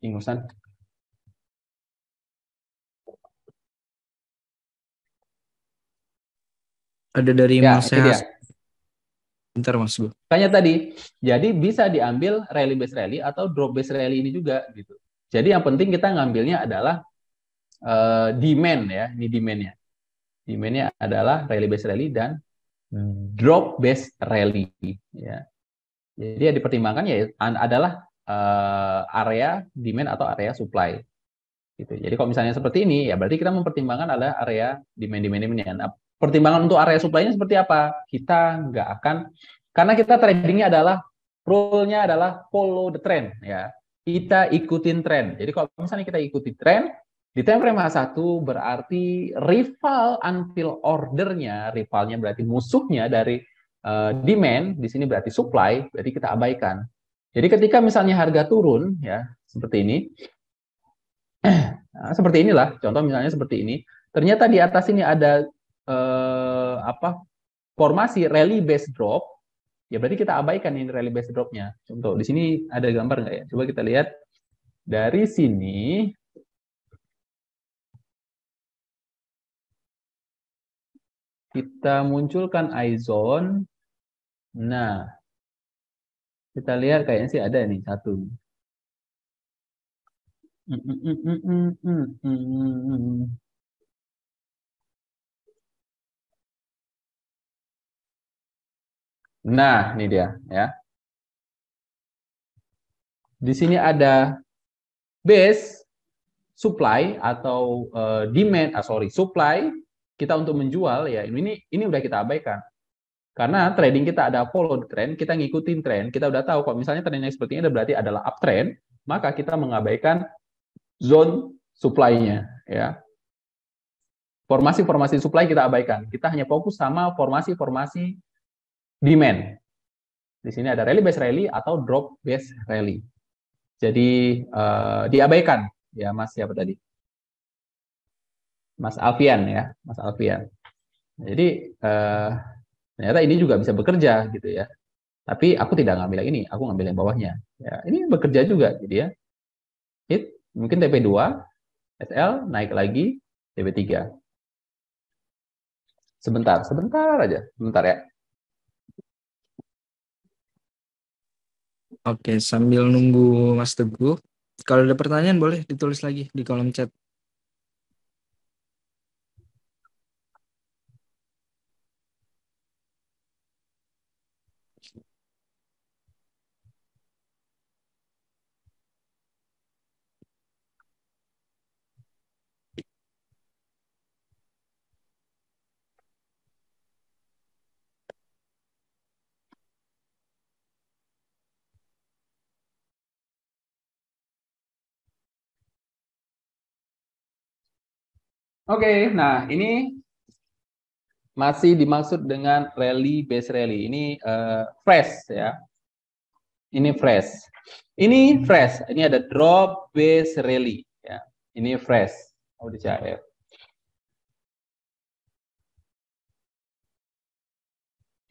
ingusan. Ada dari Ya, Mas ini dia. Sehat. Bentar Mas gue. Tanya tadi, jadi bisa diambil rally based rally atau drop based rally ini juga gitu. Jadi yang penting kita ngambilnya adalah demand ya, ini demandnya. Demandnya adalah rally based rally dan drop based rally ya. Jadi yang dipertimbangkan ya adalah area demand atau area supply gitu. Jadi kalau misalnya seperti ini ya berarti kita mempertimbangkan ada area demand. Nah, pertimbangan untuk area supply-nya seperti apa? Kita nggak akan karena kita tradingnya adalah rule-nya adalah follow the trend ya. Kita ikutin tren. Jadi kalau misalnya kita ikuti tren di time frame H1 berarti rival until ordernya, rivalnya berarti musuhnya dari demand, di sini berarti supply, berarti kita abaikan. Jadi ketika misalnya harga turun ya seperti ini, nah, seperti inilah contoh misalnya seperti ini. Ternyata di atas ini ada apa formasi rally base drop, ya berarti kita abaikan ini rally base dropnya. Contoh di sini ada gambar nggak ya? Coba kita lihat dari sini. Kita munculkan iZone. Nah, kita lihat kayaknya sih ada nih satu. Nah, ini dia ya. Di sini ada base supply atau supply kita untuk menjual ya. Ini udah kita abaikan. Karena trading kita ada follow trend, kita ngikutin tren, kita udah tahu kok misalnya trennya seperti ini berarti adalah uptrend, maka kita mengabaikan zone supply-nya ya. Formasi-formasi supply kita abaikan. Kita hanya fokus sama formasi-formasi demand. Di sini ada rally based rally atau drop based rally. Jadi diabaikan ya Mas siapa tadi? Mas Alfian ya, Mas Alfian. Jadi ternyata ini juga bisa bekerja gitu ya. Tapi aku tidak ngambil yang ini, aku ngambil yang bawahnya. Ya, ini bekerja juga jadi ya. Hit mungkin TP2, SL naik lagi TP3. Sebentar aja, sebentar ya. Oke, sambil nunggu Mas Teguh. Kalau ada pertanyaan boleh ditulis lagi di kolom chat. Oke, nah ini masih dimaksud dengan rally base rally. Ini fresh ya. Ini fresh. Ini fresh. Ini ada drop base rally ya. Ini fresh. ODCAF.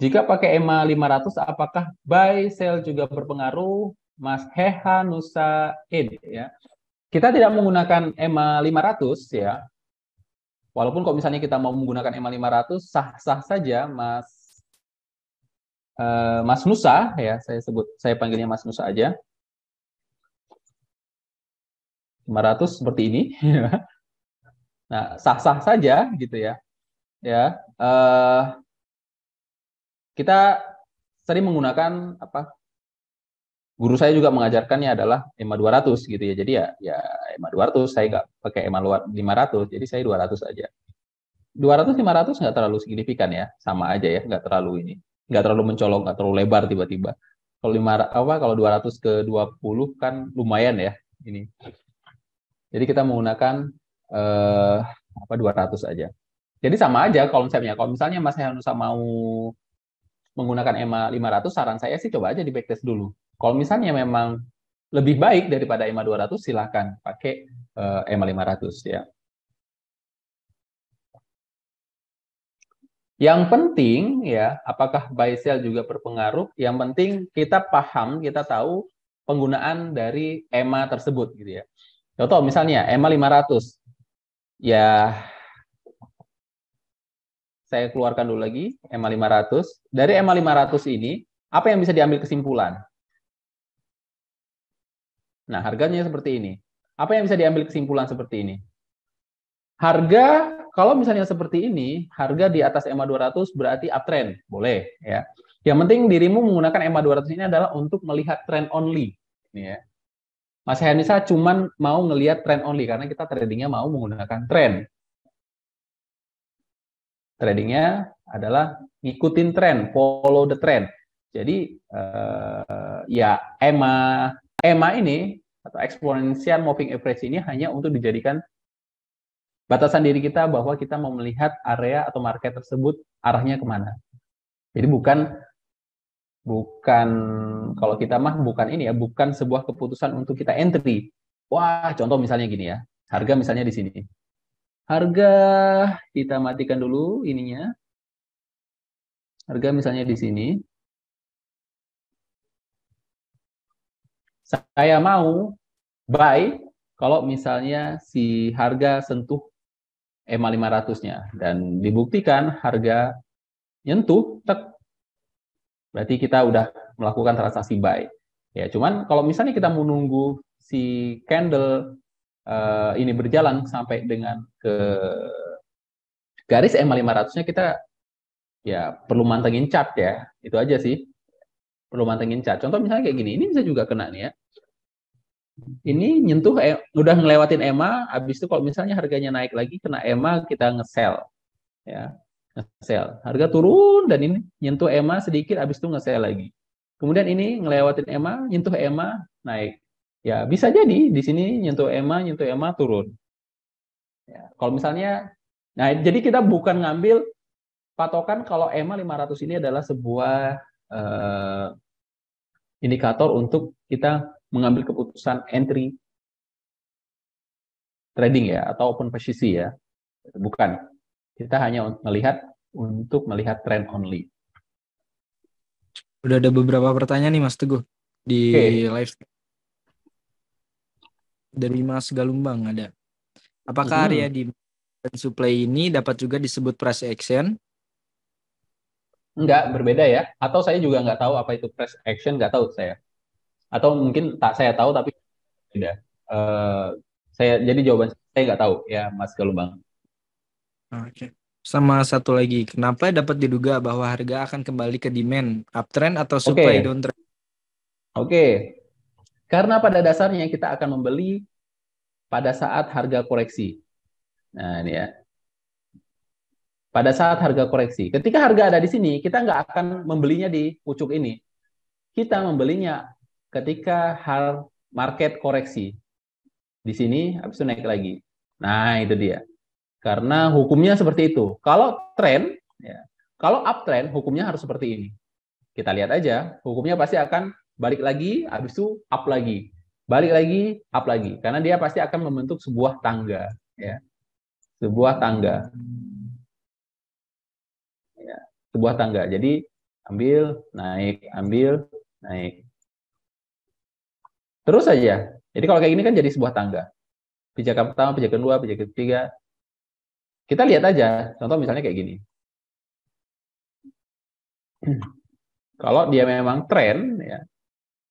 Jika pakai EMA 500, apakah buy sell juga berpengaruh? Mas Heha Nusa Ed ya. Kita tidak menggunakan EMA 500 ya. Walaupun kalau misalnya kita mau menggunakan EMA 500, sah-sah saja Mas Nusa ya, saya panggilnya Mas Nusa aja. 500 seperti ini. Nah, sah-sah saja gitu ya. Ya, kita sering menggunakan apa? Guru saya juga mengajarkannya adalah EMA 200 gitu ya. Jadi ya EMA 200, saya nggak pakai EMA 500, jadi saya 200 aja. 200 500 nggak terlalu signifikan ya, sama aja ya, nggak terlalu ini. Nggak terlalu mencolok, nggak terlalu lebar tiba-tiba. Kalau 200 ke 20 kan lumayan ya ini. Jadi kita menggunakan 200 aja. Jadi sama aja konsepnya. Kalau misalnya Mas Hanusa mau menggunakan EMA 500, saran saya sih coba aja di backtest dulu. Kalau misalnya memang lebih baik daripada EMA 200, silahkan pakai EMA 500 ya. Yang penting ya, apakah buy sell juga berpengaruh? Yang penting kita paham, kita tahu penggunaan dari EMA tersebut gitu ya. Contoh misalnya EMA 500. Ya, saya keluarkan dulu lagi EMA 500. Dari EMA 500 ini, apa yang bisa diambil kesimpulan? Nah, harganya seperti ini. Apa yang bisa diambil kesimpulan seperti ini? Harga, kalau misalnya seperti ini, harga di atas EMA 200 berarti uptrend. Boleh, ya. Yang penting dirimu menggunakan EMA 200 ini adalah untuk melihat trend only. Ini ya. Mas Henisa cuman mau ngelihat trend only, karena kita tradingnya mau menggunakan trend. Tradingnya adalah ngikutin trend, follow the trend. Jadi ya EMA ini atau exponential moving average ini hanya untuk dijadikan batasan diri kita bahwa kita mau melihat area atau market tersebut arahnya kemana. Jadi bukan kalau kita mah bukan ini ya, bukan sebuah keputusan untuk kita entry. Wah, contoh misalnya gini ya, harga misalnya di sini. Harga kita matikan dulu ininya. Harga misalnya di sini. Saya mau buy kalau misalnya si harga sentuh EMA 500-nya dan dibuktikan harga nyentuh, berarti kita udah melakukan transaksi buy. Ya, cuman kalau misalnya kita menunggu si candle ini berjalan sampai dengan ke garis EMA 500-nya, kita ya perlu mantengin chart ya. Itu aja sih. Perlu mantengin chart. Contoh misalnya kayak gini, ini bisa juga kena nih ya. Ini nyentuh udah ngelewatin EMA, habis itu kalau misalnya harganya naik lagi kena EMA, kita nge-sell ya. Nge-sell. Harga turun dan ini nyentuh EMA sedikit, habis itu nge-sell lagi. Kemudian ini ngelewatin EMA, nyentuh EMA, naik. Ya, bisa jadi di sini nyentuh EMA turun. Ya, kalau misalnya jadi kita bukan ngambil patokan kalau EMA 500 ini adalah sebuah indikator untuk kita mengambil keputusan entry trading ya, atau open posisi ya. Bukan. Kita hanya untuk melihat trend only. Udah ada beberapa pertanyaan nih Mas Teguh di live dari Mas Galumbang ada. Apakah area di supply ini dapat juga disebut price action? Enggak, berbeda ya. Atau saya juga nggak tahu apa itu price action, nggak tahu saya. Atau mungkin saya tahu tapi beda. Jadi jawaban saya nggak tahu ya, Mas Galumbang. Oke. Sama satu lagi, kenapa dapat diduga bahwa harga akan kembali ke demand uptrend atau supply downtrend? Oke. Karena pada dasarnya kita akan membeli pada saat harga koreksi. Nah, ini ya. Pada saat harga koreksi. Ketika harga ada di sini, kita nggak akan membelinya di pucuk ini. Kita membelinya ketika market koreksi. Di sini, habis itu naik lagi. Nah, itu dia. Karena hukumnya seperti itu. Kalau tren, ya, kalau uptrend, hukumnya harus seperti ini. Kita lihat aja, hukumnya pasti akan balik lagi, habis itu up lagi. Balik lagi, up lagi. Karena dia pasti akan membentuk sebuah tangga. Ya. Sebuah tangga. Ya. Sebuah tangga. Jadi, ambil, naik. Terus saja. Jadi kalau kayak gini kan jadi sebuah tangga. Pijakan pertama, pijakan kedua, pijakan ketiga. Kita lihat aja, contoh misalnya kayak gini. Kalau dia memang tren, ya,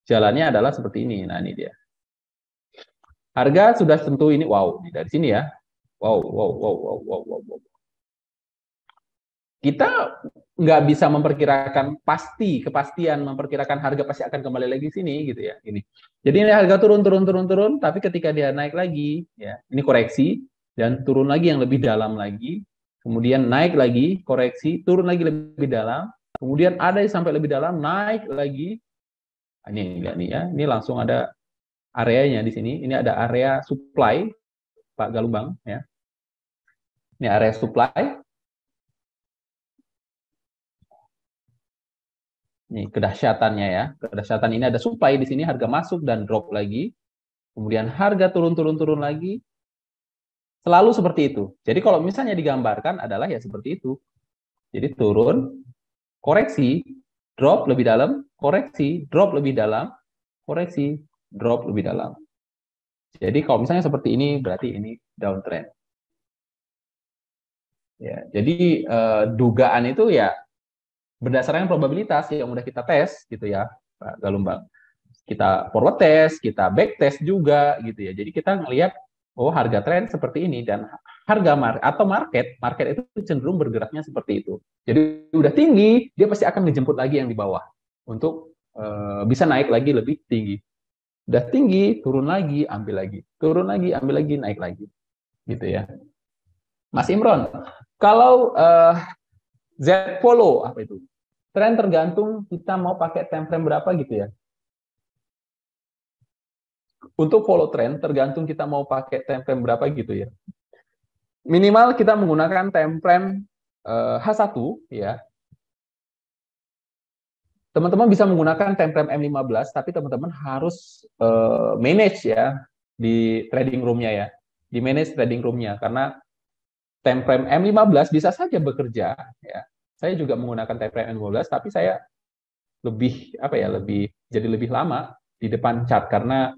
jalannya adalah seperti ini. Nah, ini dia. Harga sudah tentu ini, wow, dari sini ya. Wow. Kita nggak bisa memperkirakan kepastian memperkirakan harga pasti akan kembali lagi sini gitu ya. Ini. Jadi ini harga turun, tapi ketika dia naik lagi, ya, ini koreksi dan turun lagi yang lebih dalam lagi. Kemudian naik lagi, koreksi, turun lagi lebih dalam. Kemudian ada yang sampai lebih dalam, naik lagi. Ini lihat nih ya, ini langsung ada areanya di sini. Ini ada area supply, Pak Galumbang ya. Ini area supply. Ini kedahsyatannya ya. Kedahsyatan ini ada supply di sini, harga masuk dan drop lagi. Kemudian harga turun lagi. Selalu seperti itu. Jadi kalau misalnya digambarkan adalah ya seperti itu. Jadi turun, koreksi, drop lebih dalam, koreksi, drop lebih dalam, koreksi, drop lebih dalam. Jadi kalau misalnya seperti ini, berarti ini downtrend. Ya, jadi dugaan itu ya berdasarkan probabilitas yang udah kita tes gitu ya, Pak Galumbang. Kita forward test, kita back test juga gitu ya. Jadi kita ngelihat oh harga tren seperti ini dan harga market itu cenderung bergeraknya seperti itu. Jadi udah tinggi, dia pasti akan ngejemput lagi yang di bawah untuk bisa naik lagi lebih tinggi. Udah tinggi, turun lagi, ambil lagi. Turun lagi, ambil lagi, naik lagi. Gitu ya. Mas Imron, kalau Z follow apa itu? Tren tergantung kita mau pakai time frame berapa gitu ya. Untuk follow trend tergantung kita mau pakai time frame berapa gitu ya. Minimal kita menggunakan time frame H1 ya. Teman-teman bisa menggunakan time frame M15 tapi teman-teman harus manage ya di trading room-nya ya. Di manage trading room-nya karena time frame M15 bisa saja bekerja ya. Saya juga menggunakan time frame M15 tapi saya lebih jadi lebih lama di depan chart karena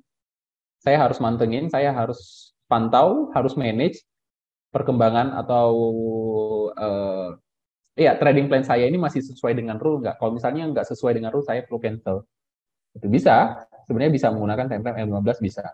saya harus mantengin, saya harus pantau, harus manage perkembangan atau trading plan saya ini masih sesuai dengan rule nggak? Kalau misalnya nggak sesuai dengan rule, saya perlu cancel. Itu bisa, sebenarnya bisa menggunakan time frame M15 bisa.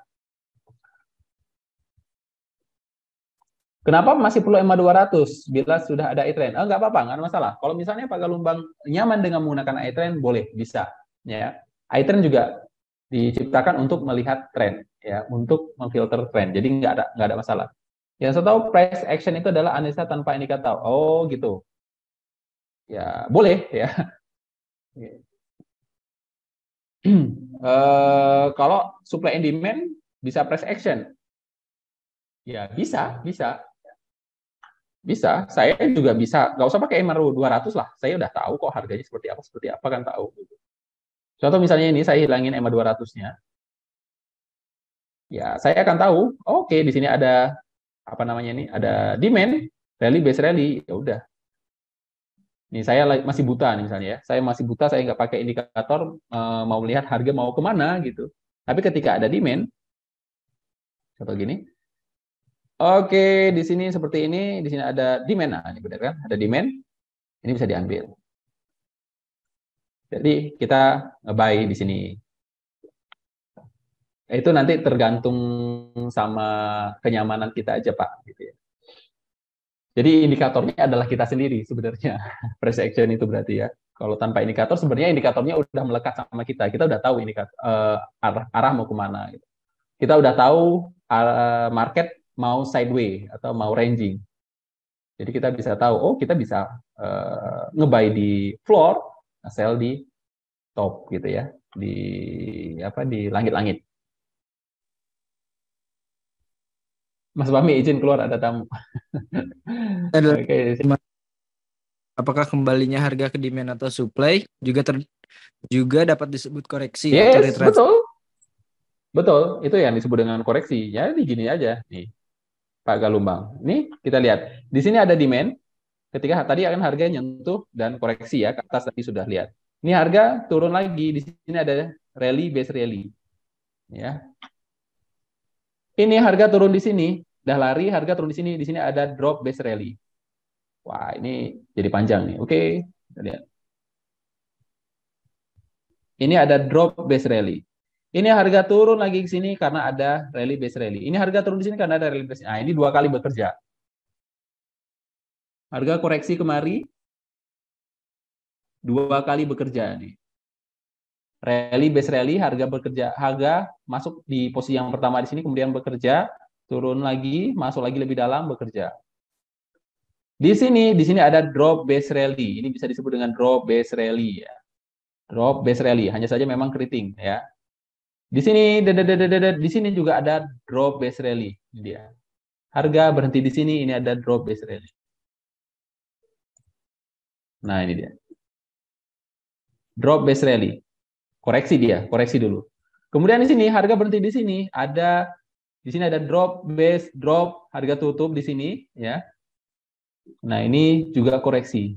Kenapa masih perlu EMA 200 bila sudah ada iTrend? Nggak apa-apa, nggak ada masalah. Kalau misalnya Pak Galumbang nyaman dengan menggunakan iTrend, boleh, bisa. Ya, iTrend juga diciptakan untuk melihat tren, ya, untuk memfilter tren. Jadi nggak ada masalah. Yang saya tahu price action itu adalah analisa tanpa indikator. Oh gitu. Ya boleh ya. Kalau supply and demand bisa price action. Ya bisa. Bisa, saya juga bisa. Nggak usah pakai MRU 200 lah. Saya udah tahu kok harganya seperti apa kan tahu. Contoh misalnya ini saya hilangin EMA 200-nya. Ya, saya akan tahu, oke, di sini ada apa namanya ini? Ada demand, rally base rally, ya udah. Nih saya masih buta nih misalnya ya. Saya masih buta, saya nggak pakai indikator mau melihat harga mau kemana gitu. Tapi ketika ada demand, contoh gini. Oke, di sini seperti ini, di sini ada demand. Nah, ini benar kan? Ada demand. Ini bisa diambil. Jadi kita buy di sini. Itu nanti tergantung sama kenyamanan kita aja, Pak. Gitu ya. Jadi indikatornya adalah kita sendiri sebenarnya. Price action itu berarti ya. Kalau tanpa indikator, sebenarnya indikatornya udah melekat sama kita. Kita udah tahu indikator arah mau kemana. Gitu. Kita udah tahu market mau sideways atau mau ranging. Jadi kita bisa tahu, oh kita bisa nge-buy di floor, sell di top gitu ya, di langit-langit. Mas Fahmi izin keluar, ada tamu. Adalah Oke, apakah kembalinya harga ke demand atau supply juga dapat disebut koreksi atau yes, retracement. betul. Betul, itu yang disebut dengan koreksi. Ya, ini gini aja nih, Pak Galumbang. Ini kita lihat. Di sini ada demand. Ketika tadi akan harga nyentuh dan koreksi ya, ke atas tadi sudah lihat. Ini harga turun lagi. Di sini ada rally base rally. Ya. Ini harga turun di sini, dah lari, harga turun di sini. Di sini ada drop base rally. Wah, ini jadi panjang nih. Oke, kita lihat. Ini ada drop base rally. Ini harga turun lagi ke sini karena ada rally base rally. Ini harga turun di sini karena ada rally base. Nah, ini 2 kali bekerja. Harga koreksi kemari 2 kali bekerja nih. Rally base rally, harga bekerja, harga masuk di posisi yang pertama di sini, kemudian bekerja, turun lagi, masuk lagi lebih dalam, bekerja. Di sini ada drop base rally. Ini bisa disebut dengan drop base rally ya. Drop base rally, hanya saja memang keriting ya. Di sini, di sini juga ada drop base rally. Ini dia. Harga berhenti di sini, ini ada drop base rally. Nah, ini dia. Drop base rally. Koreksi dia, koreksi dulu. Kemudian di sini harga berhenti di sini, di sini ada drop base drop, harga tutup di sini ya. Nah, ini juga koreksi.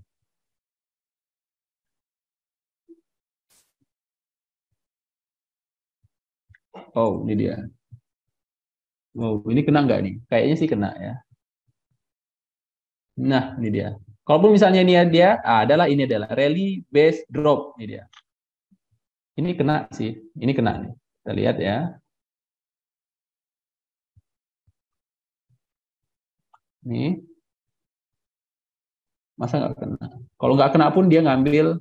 Oh, ini dia. Oh, ini kena nggak nih? Kayaknya sih kena ya. Nah, ini dia. Kalaupun misalnya ini dia ini adalah rally base drop ini dia. Ini kena sih. Ini kena nih. Kita lihat ya. Nih. Masa nggak kena? Kalau nggak kena pun dia ngambil.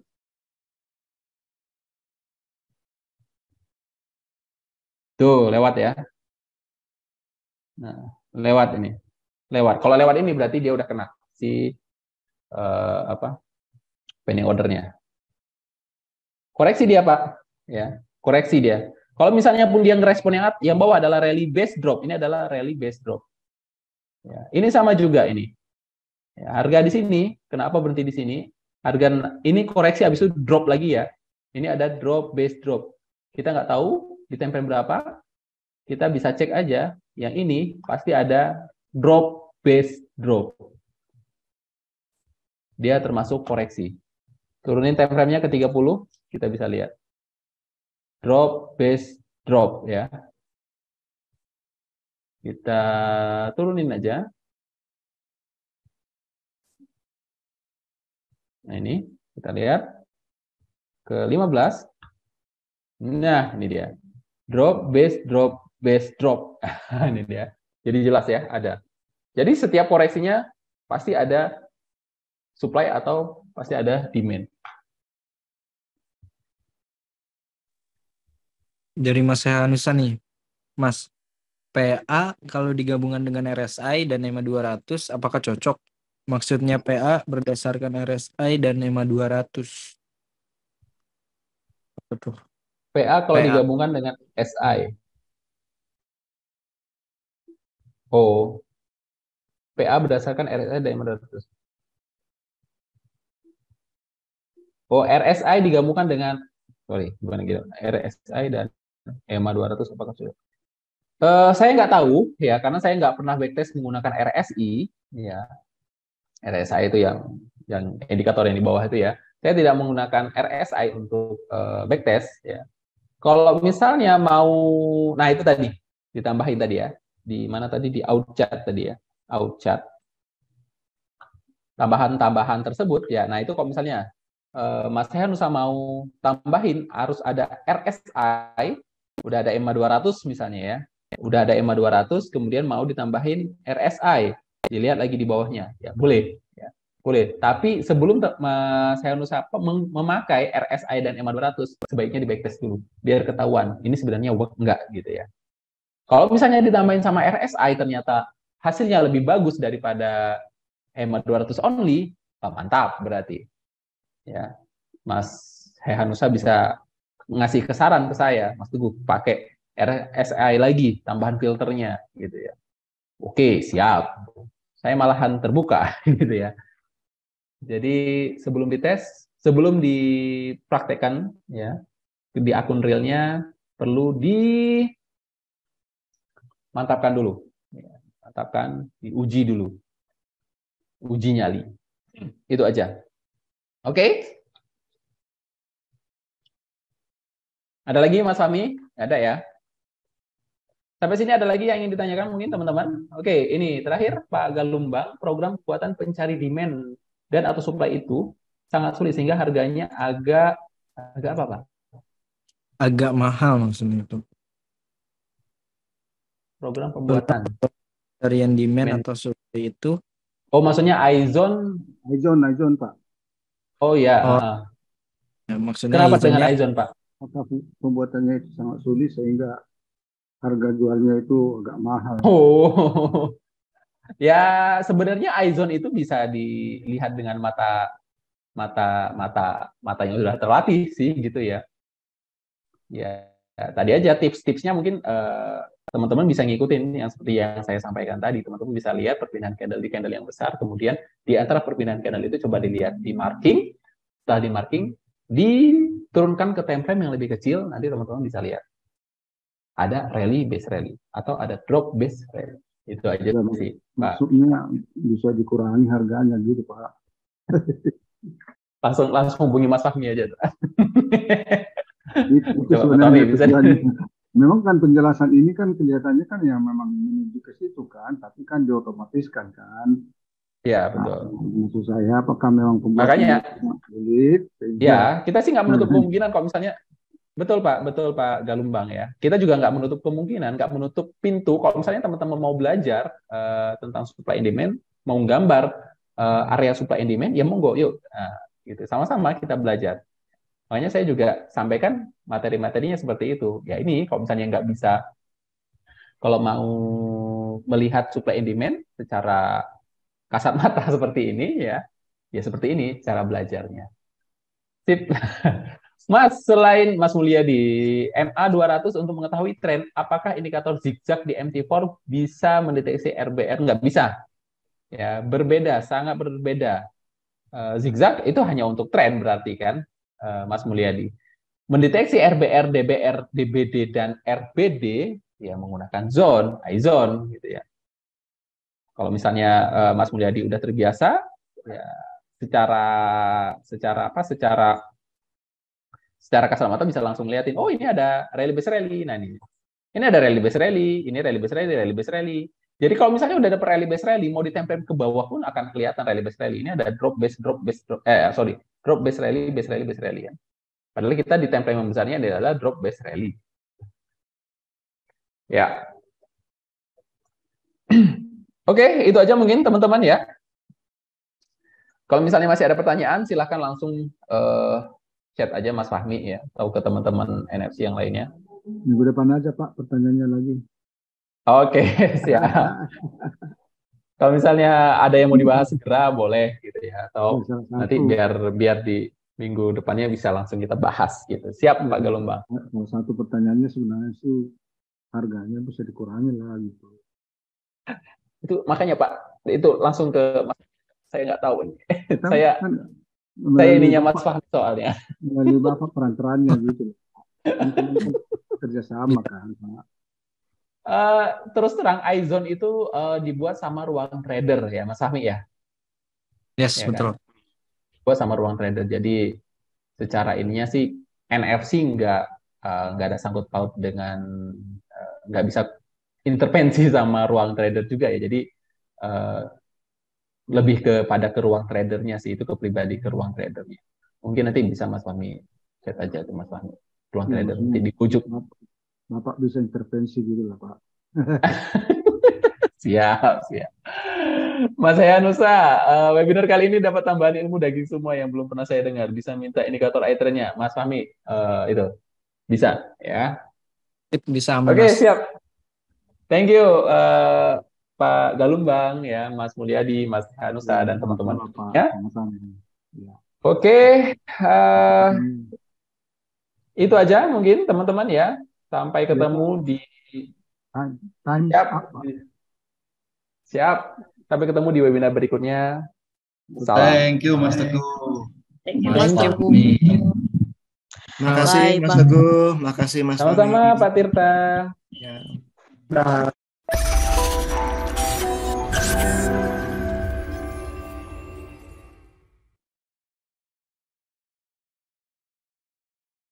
Tuh, lewat ya. Nah, lewat ini. Lewat. Kalau lewat ini berarti dia udah kena si apa? Pending ordernya. Koreksi dia, Pak. Ya, koreksi dia. Kalau misalnya pun dia ngerespon yang bawah adalah rally base drop. Ini adalah rally base drop. Ya, ini sama juga ini. Ya, harga di sini, kenapa berhenti di sini? Harga ini koreksi habis itu drop lagi ya. Ini ada drop base drop. Kita nggak tahu di time frame berapa. Kita bisa cek aja. Yang ini pasti ada drop base drop. Dia termasuk koreksi. Turunin time frame-nya ke 30, kita bisa lihat. Drop base drop ya. Kita turunin aja. Nah, ini kita lihat ke 15. Nah, ini dia. Drop base drop base drop. Ini dia. Jadi jelas ya, ada. Jadi setiap koreksinya pasti ada supply atau pasti ada demand. Dari Mas Hanusa nih, Mas, PA kalau digabungkan dengan RSI dan EMA 200 apakah cocok? Maksudnya PA berdasarkan RSI dan EMA 200. Betul. PA kalau PA. digabungkan dengan SI. Oh, PA berdasarkan RSI dan EMA 200. Oh, RSI digabungkan dengan bukan gitu. RSI dan EMA 200 apakah cocok? Saya nggak tahu ya, karena saya nggak pernah backtest menggunakan RSI. Ya, RSI itu yang indikator yang di bawah itu ya. Saya tidak menggunakan RSI untuk backtest ya. Kalau misalnya mau, nah itu tadi ditambahin tadi ya. Di mana tadi di outchart tadi ya, outchart. Tambahan-tambahan tersebut ya. Nah itu kalau misalnya Mas Henusa mau tambahin harus ada RSI, udah ada EMA 200 misalnya ya. Udah ada EMA 200, kemudian mau ditambahin RSI. Dilihat lagi di bawahnya. Ya, boleh. Ya, boleh. Tapi sebelum Mas Henusa memakai RSI dan EMA 200, sebaiknya di backtest dulu. Biar ketahuan, ini sebenarnya work enggak gitu ya. Kalau misalnya ditambahin sama RSI, ternyata hasilnya lebih bagus daripada EMA 200 only, mantap berarti. Ya, Mas Hehanusa bisa ngasih kesaran ke saya, Mas Teguh, pakai RSI lagi, tambahan filternya, gitu ya. Oke, siap. Saya malahan terbuka gitu ya. Jadi sebelum dites, sebelum dipraktekkan ya di akun realnya perlu dimantapkan dulu. Ya, mantapkan, diuji dulu, uji nyali. Itu aja. Oke? Ada lagi Mas Fahmi? Ada ya? Sampai sini ada lagi yang ingin ditanyakan mungkin teman-teman? Oke, ini terakhir Pak Galumbang, program kekuatan pencari demand dan atau supply itu sangat sulit sehingga harganya agak apa Pak? Agak mahal maksudnya itu. Program pembuatan. Varian demand Men- atau supply itu. Oh, maksudnya iZone. Izon Pak. Oh ya, Oh, ya, maksudnya kenapa dengan izonnya iZone Pak? Maka pembuatannya itu sangat sulit sehingga harga jualnya itu agak mahal. Oh, ya sebenarnya iZone itu bisa dilihat dengan mata yang sudah terlatih sih gitu ya. Ya, tadi aja tips-tipsnya mungkin teman-teman bisa ngikutin yang seperti yang saya sampaikan tadi. Teman-teman bisa lihat perpindahan candle di candle yang besar, kemudian di antara perpindahan candle itu coba dilihat di marking, setelah di marking, diturunkan ke time frame yang lebih kecil, nanti teman-teman bisa lihat ada rally base rally atau ada drop base rally. Itu aja Ya, sih, Pak. maksudnya bisa dikurangi harganya gitu Pak. Langsung hubungi Mas Fahmi aja. Itu Coba Mas sebenarnya Fahmi bisa. tujuannya. Memang kan penjelasan ini kan kelihatannya kan ya memang menuju ke situ kan, tapi kan diotomatiskan kan. Ya, Nah, betul. maksud saya apakah memang Makanya, pembuatannya sangat sulit sehingga ya, kita sih nggak menutup kemungkinan kalau misalnya betul Pak Galumbang ya. Kita juga nggak menutup kemungkinan, nggak menutup pintu kalau misalnya teman-teman mau belajar tentang supply and demand, mau gambar area supply and demand, ya monggo, yuk. Nah, gitu. Sama-sama kita belajar. Makanya saya juga sampaikan materi-materinya seperti itu. Ya ini kalau misalnya nggak bisa, kalau mau melihat supply and demand secara kasat mata seperti ini ya seperti ini cara belajarnya. Sip. Mas, selain Mas Mulyadi, MA 200 untuk mengetahui tren, apakah indikator zigzag di MT4 bisa mendeteksi RBR? Nggak bisa. Ya, berbeda, sangat berbeda. Zigzag itu hanya untuk tren berarti kan, Mas Mulyadi. Mendeteksi RBR, DBR, DBD, dan RBD, ya menggunakan zone, iZone, gitu ya. Kalau misalnya Mas Mulyadi udah terbiasa, ya secara secara apa? Secara kasat mata bisa langsung liatin, oh ini ada rally base rally, nah ini ada rally base rally, ini rally base rally, rally base rally. Jadi kalau misalnya udah ada rally base rally, mau ditempel ke bawah pun akan kelihatan rally base rally. Ini ada drop base, drop base rally, base rally, base rally ya. Padahal kita di template yang besarnya adalah drop base rally. Ya. Oke, itu aja mungkin teman-teman ya. Kalau misalnya masih ada pertanyaan, silahkan langsung chat aja Mas Fahmi ya, atau ke teman-teman NFC yang lainnya. minggu depan aja Pak pertanyaannya lagi. Oke, siap. Kalau misalnya ada yang mau dibahas segera boleh gitu ya, atau nanti biar di minggu depannya bisa langsung kita bahas gitu. Siap Pak Galumbang. Salah satu pertanyaannya sebenarnya sih harganya bisa dikurangi lah gitu. Itu makanya Pak, itu langsung ke Mas. Saya nggak tahu nih. Saya ininya Mas Fahmi soalnya. Melalui Bapak peran-perannya gitu. Kan kerjasama kan Pak. Terus terang iZone itu dibuat sama ruang trader ya Mas Fahmi ya. Yes, Ya betul. Kan? Buat sama ruang trader. Jadi secara ininya sih NFC nggak ada sangkut paut dengan nggak bisa intervensi sama ruang trader juga ya. Jadi lebih kepada ke ruang tradernya sih, itu ke pribadi ke ruang tradernya. Mungkin nanti bisa Mas Fahmi chat aja ke Mas Fahmi ruang Ya, trader nanti dipujuk. Bapak bisa intervensi gitu lah Pak. Siap. Mas Hayanusa, webinar kali ini dapat tambahan ilmu daging semua yang belum pernah saya dengar. Bisa minta indikator iTrend-nya, Mas Fahmi. Itu bisa ya. Bisa aman, Oke, Mas. siap. Thank you Pak Galumbang ya, Mas Mulyadi, Mas Hayanusa dan teman-teman. Ya. Ya. Oke, itu aja mungkin teman-teman ya. Sampai ketemu di Times Siap. up, Pak. Siap. Sampai ketemu di webinar berikutnya. Salam. Thank you Mas Teguh. Thank you, Thank Mas you. Fahmi. Makasih Bye, Mas Bang. Teguh, makasih Mas Sama-sama Fahmi. Pak Tirta. Ya. Dah.